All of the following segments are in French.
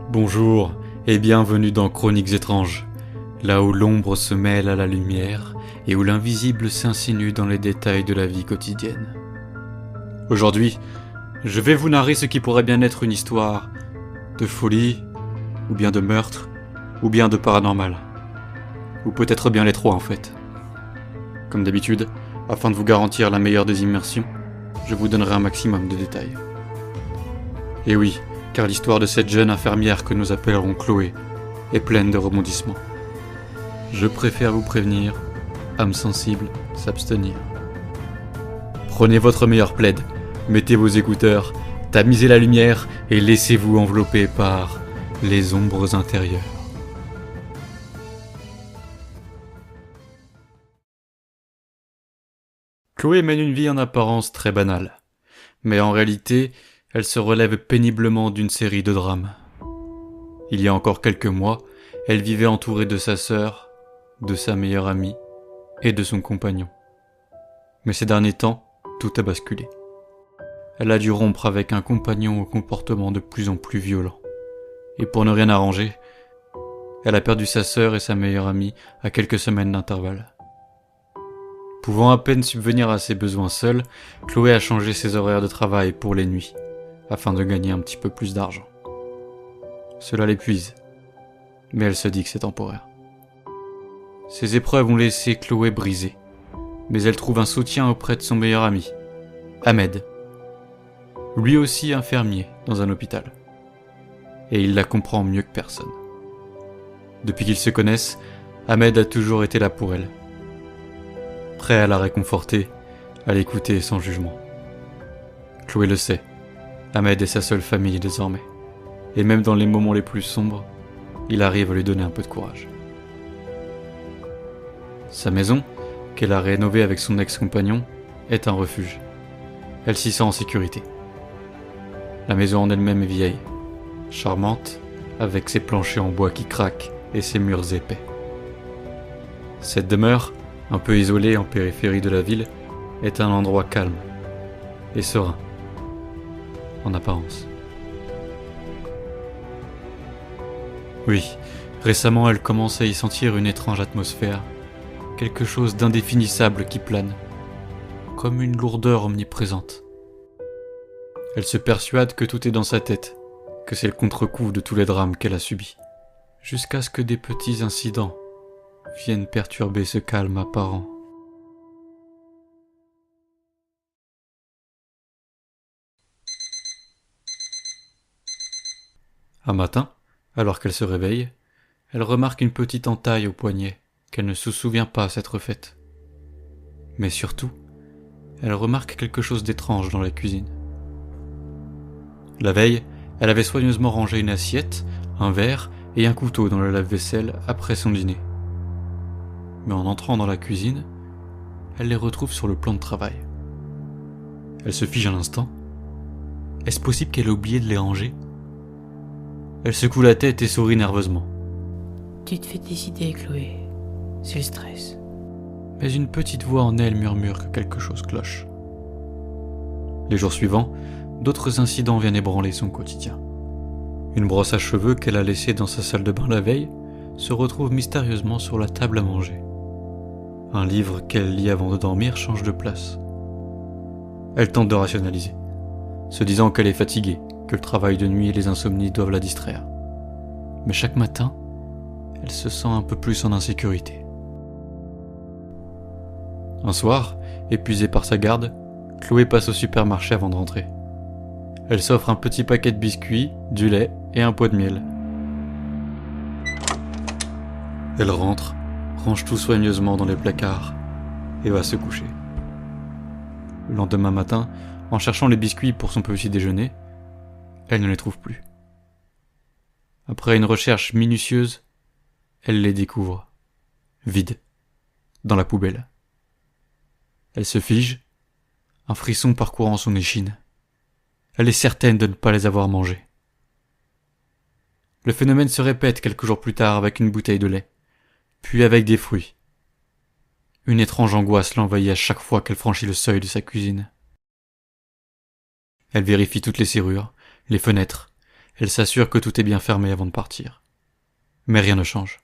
Bonjour et bienvenue dans Chroniques étranges, là où l'ombre se mêle à la lumière et où l'invisible s'insinue dans les détails de la vie quotidienne. Aujourd'hui, je vais vous narrer ce qui pourrait bien être une histoire de folie, ou bien de meurtre, ou bien de paranormal. Ou peut-être bien les trois en fait. Comme d'habitude, afin de vous garantir la meilleure des immersions, je vous donnerai un maximum de détails. Et oui, car l'histoire de cette jeune infirmière que nous appellerons Chloé est pleine de rebondissements. Je préfère vous prévenir, âme sensible, s'abstenir. Prenez votre meilleur plaid, mettez vos écouteurs, tamisez la lumière et laissez-vous envelopper par les ombres intérieures. Chloé mène une vie en apparence très banale, mais en réalité, elle se relève péniblement d'une série de drames. Il y a encore quelques mois, elle vivait entourée de sa sœur, de sa meilleure amie et de son compagnon. Mais ces derniers temps, tout a basculé. Elle a dû rompre avec un compagnon au comportement de plus en plus violent. Et pour ne rien arranger, elle a perdu sa sœur et sa meilleure amie à quelques semaines d'intervalle. Pouvant à peine subvenir à ses besoins seule, Chloé a changé ses horaires de travail pour les nuits, afin de gagner un petit peu plus d'argent. Cela l'épuise, mais elle se dit que c'est temporaire. Ces épreuves ont laissé Chloé brisée, mais elle trouve un soutien auprès de son meilleur ami, Ahmed. Lui aussi infirmier dans un hôpital. Et il la comprend mieux que personne. Depuis qu'ils se connaissent, Ahmed a toujours été là pour elle. Prêt à la réconforter, à l'écouter sans jugement. Chloé le sait, Ahmed est sa seule famille désormais. Et même dans les moments les plus sombres, il arrive à lui donner un peu de courage. Sa maison, qu'elle a rénovée avec son ex-compagnon, est un refuge. Elle s'y sent en sécurité. La maison en elle-même est vieille, charmante, avec ses planchers en bois qui craquent et ses murs épais. Cette demeure, un peu isolée en périphérie de la ville, est un endroit calme et serein, en apparence. Oui, récemment elle commence à y sentir une étrange atmosphère, quelque chose d'indéfinissable qui plane, comme une lourdeur omniprésente. Elle se persuade que tout est dans sa tête, que c'est le contre-coup de tous les drames qu'elle a subis, jusqu'à ce que des petits incidents viennent perturber ce calme apparent. Un matin, alors qu'elle se réveille, elle remarque une petite entaille au poignet qu'elle ne se souvient pas s'être faite. Mais surtout, elle remarque quelque chose d'étrange dans la cuisine. La veille, elle avait soigneusement rangé une assiette, un verre et un couteau dans le lave-vaisselle après son dîner. Mais en entrant dans la cuisine, elle les retrouve sur le plan de travail. Elle se fige un instant. Est-ce possible qu'elle ait oublié de les ranger ? Elle secoue la tête et sourit nerveusement. Tu te fais décider, Chloé. C'est le stress. Mais une petite voix en elle murmure que quelque chose cloche. Les jours suivants, d'autres incidents viennent ébranler son quotidien. Une brosse à cheveux qu'elle a laissée dans sa salle de bain la veille se retrouve mystérieusement sur la table à manger. Un livre qu'elle lit avant de dormir change de place. Elle tente de rationaliser, se disant qu'elle est fatiguée, que le travail de nuit et les insomnies doivent la distraire. Mais chaque matin, elle se sent un peu plus en insécurité. Un soir, épuisée par sa garde, Chloé passe au supermarché avant de rentrer. Elle s'offre un petit paquet de biscuits, du lait et un pot de miel. Elle rentre, range tout soigneusement dans les placards et va se coucher. Le lendemain matin, en cherchant les biscuits pour son petit déjeuner, elle ne les trouve plus. Après une recherche minutieuse, elle les découvre, vides, dans la poubelle. Elle se fige, un frisson parcourant son échine. Elle est certaine de ne pas les avoir mangés. Le phénomène se répète quelques jours plus tard avec une bouteille de lait, puis avec des fruits. Une étrange angoisse l'envahit à chaque fois qu'elle franchit le seuil de sa cuisine. Elle vérifie toutes les serrures, les fenêtres. elle s'assure que tout est bien fermé avant de partir. Mais rien ne change.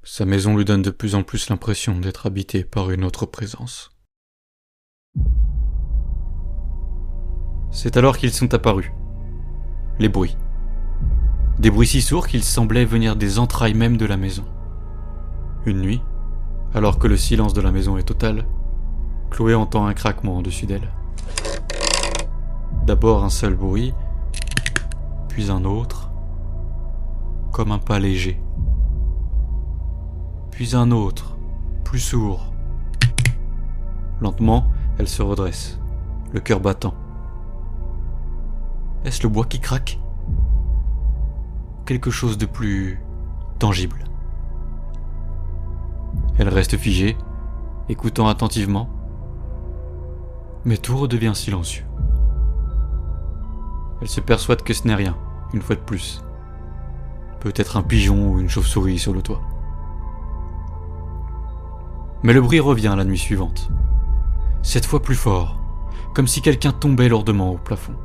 Sa maison lui donne de plus en plus l'impression d'être habitée par une autre présence. C'est alors qu'ils sont apparus. Les bruits. Des bruits si sourds qu'ils semblaient venir des entrailles même de la maison. Une nuit, alors que le silence de la maison est total, Chloé entend un craquement au-dessus d'elle. D'abord un seul bruit, puis un autre, comme un pas léger. Puis un autre, plus sourd. Lentement, elle se redresse, le cœur battant. Est-ce le bois qui craque ? Quelque chose de plus tangible. Elle reste figée, écoutant attentivement, mais tout redevient silencieux. Elle se persuade que ce n'est rien, une fois de plus. Peut-être un pigeon ou une chauve-souris sur le toit. Mais le bruit revient la nuit suivante. Cette fois plus fort, comme si quelqu'un tombait lourdement au plafond.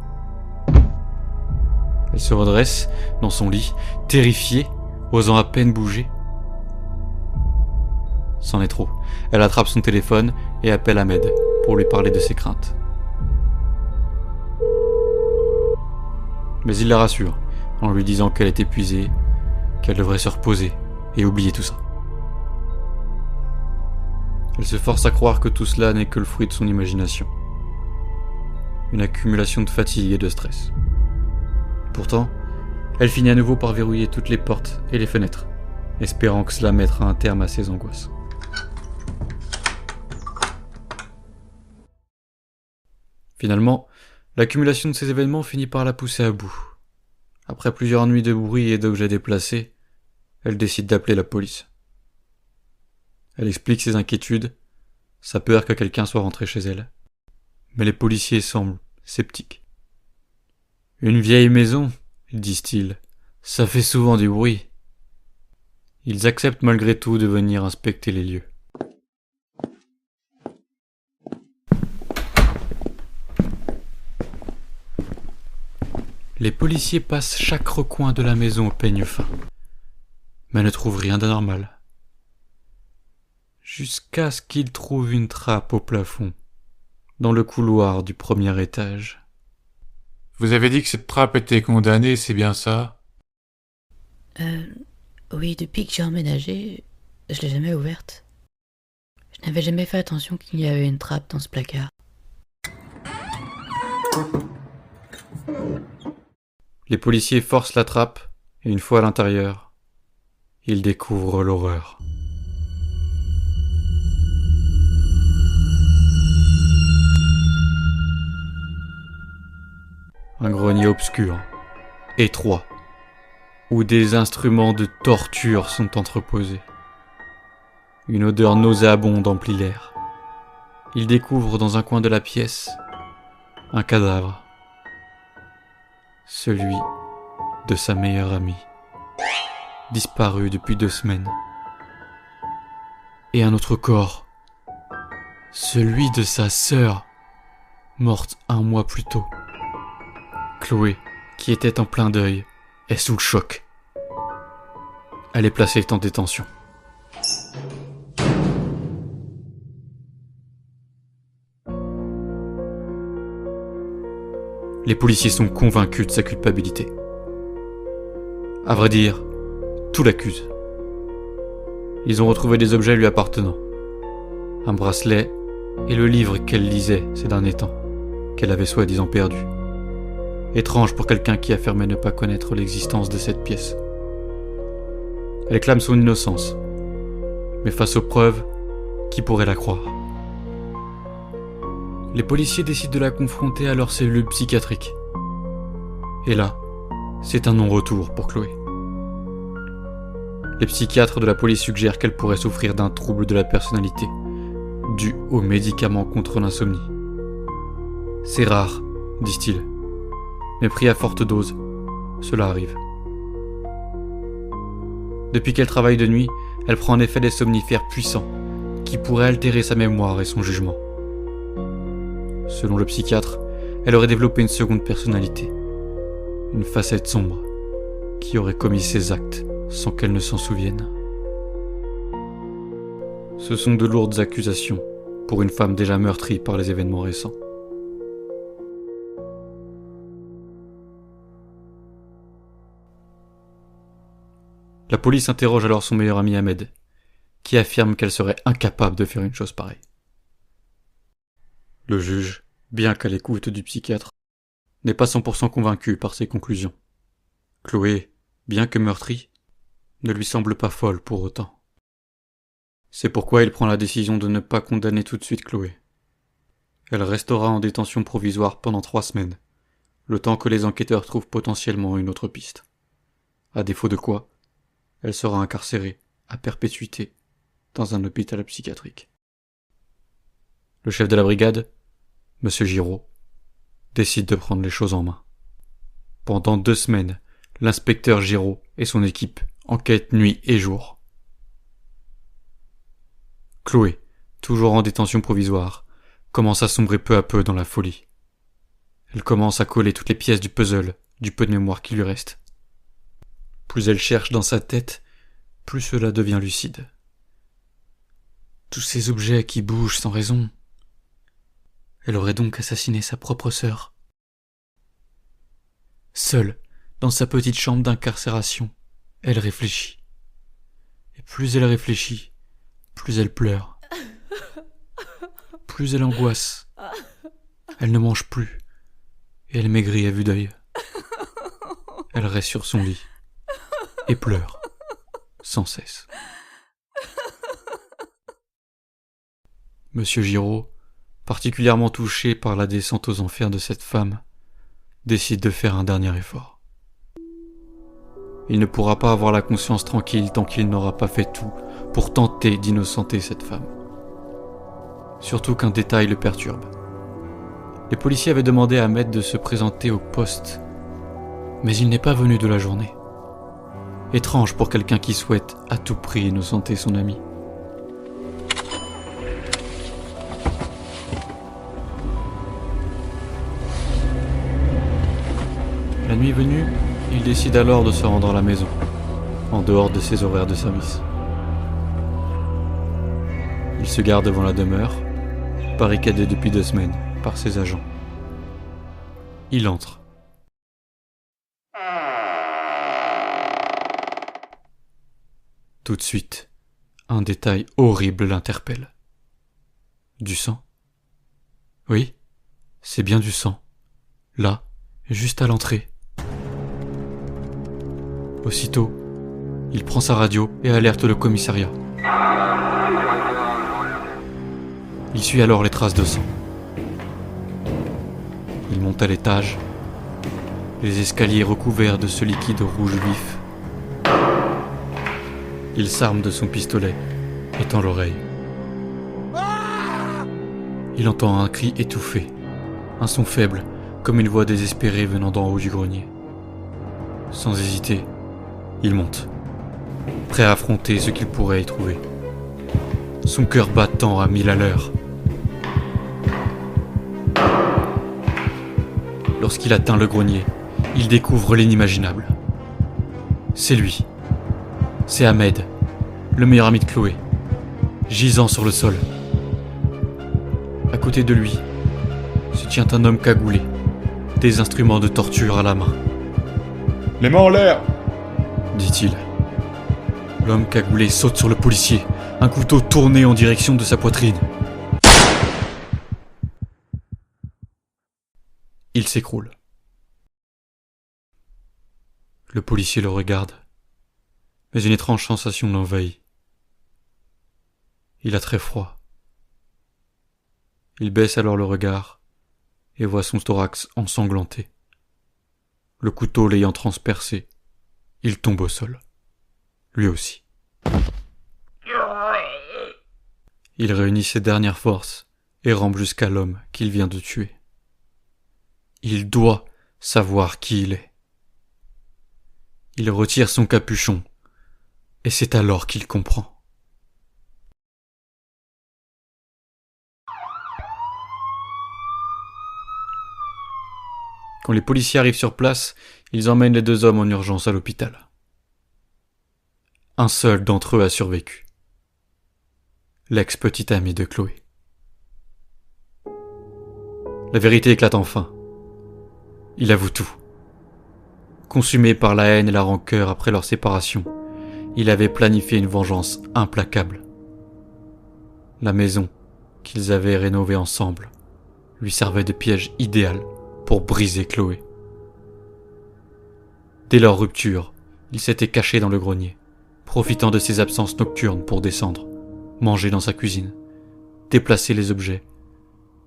Elle se redresse dans son lit, terrifiée, osant à peine bouger. C'en est trop. Elle attrape son téléphone et appelle Ahmed pour lui parler de ses craintes. Mais il la rassure en lui disant qu'elle est épuisée, qu'elle devrait se reposer et oublier tout ça. Elle se force à croire que tout cela n'est que le fruit de son imagination. Une accumulation de fatigue et de stress. Pourtant, elle finit à nouveau par verrouiller toutes les portes et les fenêtres, espérant que cela mettra un terme à ses angoisses. Finalement, l'accumulation de ces événements finit par la pousser à bout. Après plusieurs nuits de bruit et d'objets déplacés, elle décide d'appeler la police. Elle explique ses inquiétudes, sa peur que quelqu'un soit rentré chez elle. Mais les policiers semblent sceptiques. Une vieille maison, disent-ils, ça fait souvent du bruit. Ils acceptent malgré tout de venir inspecter les lieux. Les policiers passent chaque recoin de la maison au peigne fin, mais ne trouvent rien d'anormal. Jusqu'à ce qu'ils trouvent une trappe au plafond, dans le couloir du premier étage. Vous avez dit que cette trappe était condamnée, c'est bien ça ? Oui, depuis que j'ai emménagé, je l'ai jamais ouverte. Je n'avais jamais fait attention qu'il y avait une trappe dans ce placard. Les policiers forcent la trappe, et une fois à l'intérieur, ils découvrent l'horreur. Un grenier obscur, étroit, où des instruments de torture sont entreposés. Une odeur nauséabonde emplit l'air. Ils découvrent dans un coin de la pièce un cadavre. Celui de sa meilleure amie, disparu depuis 2 semaines. Et un autre corps, celui de sa sœur, morte 1 mois plus tôt. Chloé, qui était en plein deuil, est sous le choc. Elle est placée en détention. Les policiers sont convaincus de sa culpabilité. À vrai dire, tout l'accuse. Ils ont retrouvé des objets lui appartenant. Un bracelet et le livre qu'elle lisait ces derniers temps, qu'elle avait soi-disant perdu. Étrange pour quelqu'un qui affirmait ne pas connaître l'existence de cette pièce. Elle clame son innocence. Mais face aux preuves, qui pourrait la croire ? Les policiers décident de la confronter à leur cellule psychiatrique. Et là, c'est un non-retour pour Chloé. Les psychiatres de la police suggèrent qu'elle pourrait souffrir d'un trouble de la personnalité, dû aux médicaments contre l'insomnie. C'est rare, disent-ils. Mais pris à forte dose, cela arrive. Depuis qu'elle travaille de nuit, elle prend en effet des somnifères puissants, qui pourraient altérer sa mémoire et son jugement. Selon le psychiatre, elle aurait développé une seconde personnalité. une facette sombre, qui aurait commis ces actes sans qu'elle ne s'en souvienne. Ce sont de lourdes accusations pour une femme déjà meurtrie par les événements récents. La police interroge alors son meilleur ami Ahmed, qui affirme qu'elle serait incapable de faire une chose pareille. Le juge, bien qu'à l'écoute du psychiatre, n'est pas 100% convaincu par ses conclusions. Chloé, bien que meurtrie, ne lui semble pas folle pour autant. C'est pourquoi il prend la décision de ne pas condamner tout de suite Chloé. Elle restera en détention provisoire pendant 3 semaines, le temps que les enquêteurs trouvent potentiellement une autre piste. À défaut de quoi, elle sera incarcérée à perpétuité dans un hôpital psychiatrique. Le chef de la brigade, M. Giraud, décide de prendre les choses en main. Pendant 2 semaines, l'inspecteur Giraud et son équipe enquêtent nuit et jour. Chloé, toujours en détention provisoire, commence à sombrer peu à peu dans la folie. Elle commence à coller toutes les pièces du puzzle, du peu de mémoire qui lui reste. Plus elle cherche dans sa tête, plus cela devient lucide. Tous ces objets qui bougent sans raison. Elle aurait donc assassiné sa propre sœur. Seule, dans sa petite chambre d'incarcération, elle réfléchit. Et plus elle réfléchit, plus elle pleure. Plus elle angoisse. Elle ne mange plus. Et elle maigrit à vue d'œil. Elle reste sur son lit et pleure sans cesse. Monsieur Giraud, particulièrement touché par la descente aux enfers de cette femme, décide de faire un dernier effort. Il ne pourra pas avoir la conscience tranquille tant qu'il n'aura pas fait tout pour tenter d'innocenter cette femme. Surtout qu'un détail le perturbe. Les policiers avaient demandé à Ahmed de se présenter au poste, mais il n'est pas venu de la journée. Étrange pour quelqu'un qui souhaite à tout prix innocenter son ami. La nuit venue, il décide alors de se rendre à la maison, en dehors de ses horaires de service. Il se gare devant la demeure, barricadée depuis 2 semaines par ses agents. Il entre. Tout de suite, un détail horrible l'interpelle. Du sang ? Oui, c'est bien du sang. Là, juste à l'entrée. Aussitôt, il prend sa radio et alerte le commissariat. Il suit alors les traces de sang. Il monte à l'étage, les escaliers recouverts de ce liquide rouge vif. Il s'arme de son pistolet et tend l'oreille. Il entend un cri étouffé, un son faible, comme une voix désespérée venant d'en haut du grenier. Sans hésiter, il monte, prêt à affronter ce qu'il pourrait y trouver. Son cœur battant à 1000 à l'heure. Lorsqu'il atteint le grenier, il découvre l'inimaginable. C'est lui. C'est Ahmed, le meilleur ami de Chloé, gisant sur le sol. À côté de lui, se tient un homme cagoulé, des instruments de torture à la main. « Les mains en l'air !» dit-il. L'homme cagoulé saute sur le policier, un couteau tourné en direction de sa poitrine. Il s'écroule. Le policier le regarde, mais une étrange sensation l'envahit. Il a très froid. Il baisse alors le regard et voit son thorax ensanglanté. Le couteau l'ayant transpercé, il tombe au sol. Lui aussi. Il réunit ses dernières forces et rampe jusqu'à l'homme qu'il vient de tuer. Il doit savoir qui il est. Il retire son capuchon, et c'est alors qu'il comprend. Quand les policiers arrivent sur place, ils emmènent les 2 hommes en urgence à l'hôpital. Un seul d'entre eux a survécu. L'ex-petite amie de Chloé. La vérité éclate enfin. Il avoue tout. Consumé par la haine et la rancœur après leur séparation, il avait planifié une vengeance implacable. La maison qu'ils avaient rénovée ensemble lui servait de piège idéal pour briser Chloé. Dès leur rupture, il s'était caché dans le grenier, profitant de ses absences nocturnes pour descendre, manger dans sa cuisine, déplacer les objets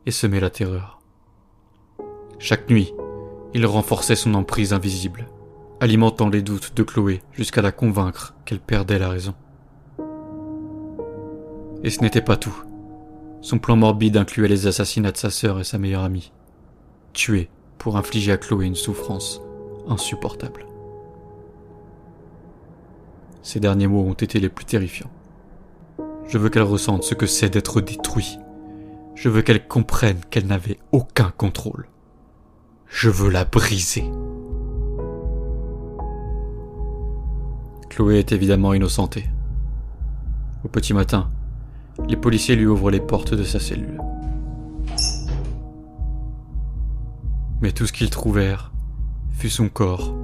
et semer la terreur. Chaque nuit, il renforçait son emprise invisible, alimentant les doutes de Chloé jusqu'à la convaincre qu'elle perdait la raison. Et ce n'était pas tout. Son plan morbide incluait les assassinats de sa sœur et sa meilleure amie, tués pour infliger à Chloé une souffrance insupportable. Ces derniers mots ont été les plus terrifiants. Je veux qu'elle ressente ce que c'est d'être détruit. Je veux qu'elle comprenne qu'elle n'avait aucun contrôle. Je veux la briser. Chloé est évidemment innocentée. Au petit matin, les policiers lui ouvrent les portes de sa cellule. Mais tout ce qu'ils trouvèrent fut son corps,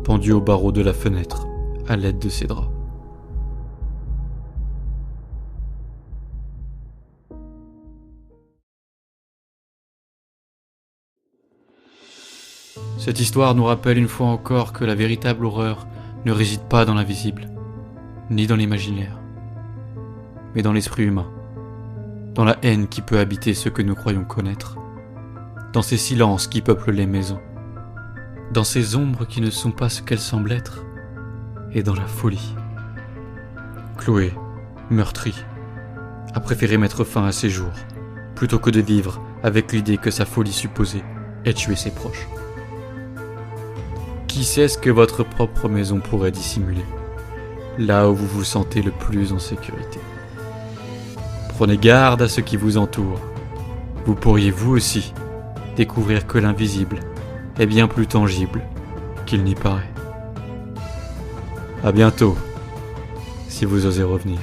pendu au barreau de la fenêtre, à l'aide de ses draps. Cette histoire nous rappelle une fois encore que la véritable horreur ne réside pas dans l'invisible, ni dans l'imaginaire, mais dans l'esprit humain, dans la haine qui peut habiter ce que nous croyons connaître, dans ces silences qui peuplent les maisons, dans ces ombres qui ne sont pas ce qu'elles semblent être, et dans la folie. Chloé, meurtrie, a préféré mettre fin à ses jours, plutôt que de vivre avec l'idée que sa folie supposée ait tué ses proches. Qui sait ce que votre propre maison pourrait dissimuler, là où vous vous sentez le plus en sécurité. Prenez garde à ce qui vous entoure. Vous pourriez vous aussi découvrir que l'invisible est bien plus tangible qu'il n'y paraît. À bientôt, si vous osez revenir.